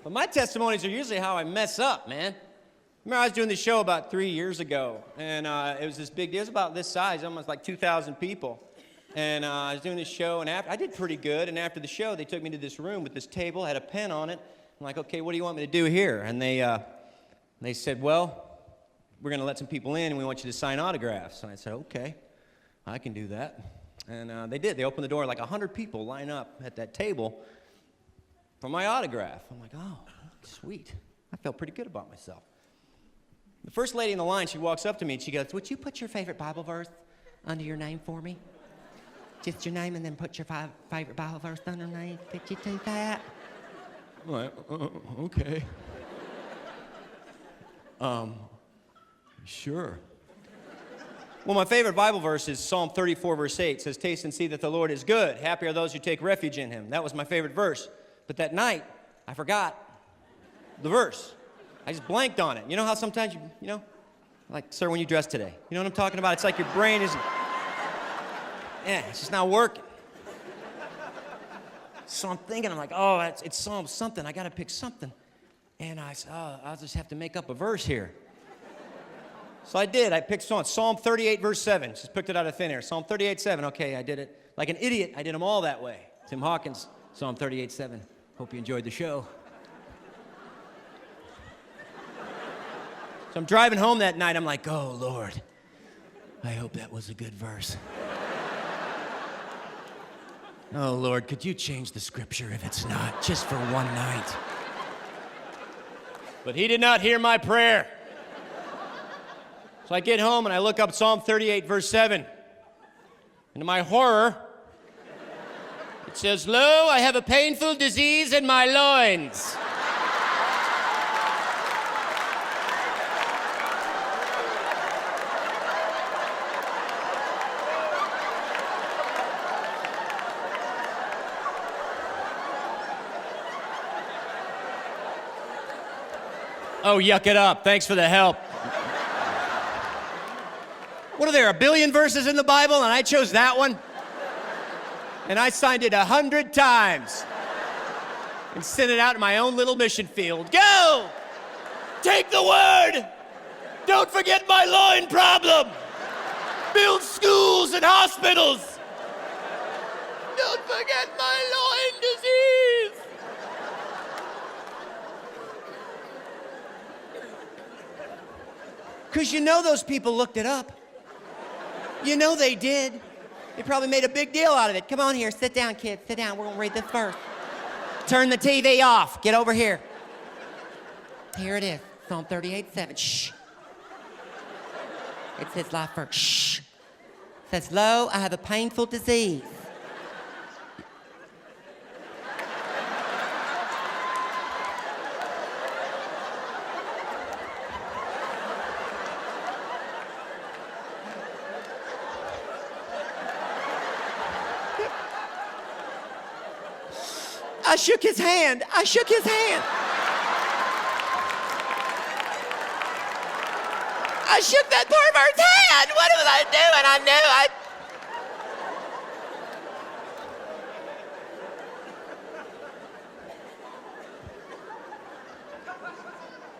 But my testimonies are usually how I mess up, man. Remember, I was doing this show about 3 years ago, and it was this big deal. It was about this size, almost like 2,000 people. And I was doing this show, and I did pretty good. And after the show, they took me to this room with this table, had a pen on it. I'm like, okay, what do you want me to do here? And they said, well, we're going to let some people in, and we want you to sign autographs. And I said, okay, I can do that. And they did. They opened the door, like 100 people line up at that table for my autograph. I'm like, oh, sweet. I felt pretty good about myself. The first lady in the line, she walks up to me, and she goes, would you put your favorite Bible verse under your name for me? Just your name and then put your favorite Bible verse underneath. Could you do that? I'm like, okay. Sure. Well, my favorite Bible verse is Psalm 34, verse 8. It says, taste and see that the Lord is good. Happy are those who take refuge in him. That was my favorite verse. But that night, I forgot the verse. I just blanked on it. You know how sometimes you know, like, sir, when you dress today. You know what I'm talking about? It's like your brain isn't, it's just not working. So I'm thinking, I'm like, oh, it's Psalm something. I got to pick something. And I said, oh, I'll just have to make up a verse here. So I did. I picked Psalm 38, verse 7. Just picked it out of thin air. Psalm 38, 7. Okay, I did it. Like an idiot, I did them all that way. Tim Hawkins, Psalm 38, 7. Hope you enjoyed the show. So I'm driving home that night. I'm like, oh, Lord, I hope that was a good verse. Oh, Lord, could you change the scripture if it's not, just for one night? But he did not hear my prayer. So I get home and I look up Psalm 38, verse 7. And to my horror, it says, lo, I have a painful disease in my loins. Oh, yuck it up. Thanks for the help. What are there, a billion verses in the Bible, and I chose that one? And I signed it 100 times and sent it out in my own little mission field. Go! Take the word! Don't forget my loin problem! Build schools and hospitals! Don't forget my loin disease! Because you know those people looked it up. You know they did. They probably made a big deal out of it. Come on here, sit down, kids, sit down. We're gonna read this verse. Turn the TV off. Get over here. Here it is, Psalm 38, 7. Shh. It says life first. Shh. It says, lo, I have a painful disease. I shook his hand. I shook his hand. I shook that pervert's hand. What was I doing? I knew.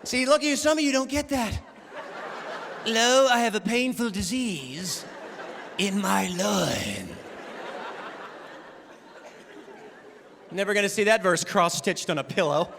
See, look at you. Some of you don't get that. Lo, I have a painful disease in my loin. Never gonna see that verse cross-stitched on a pillow.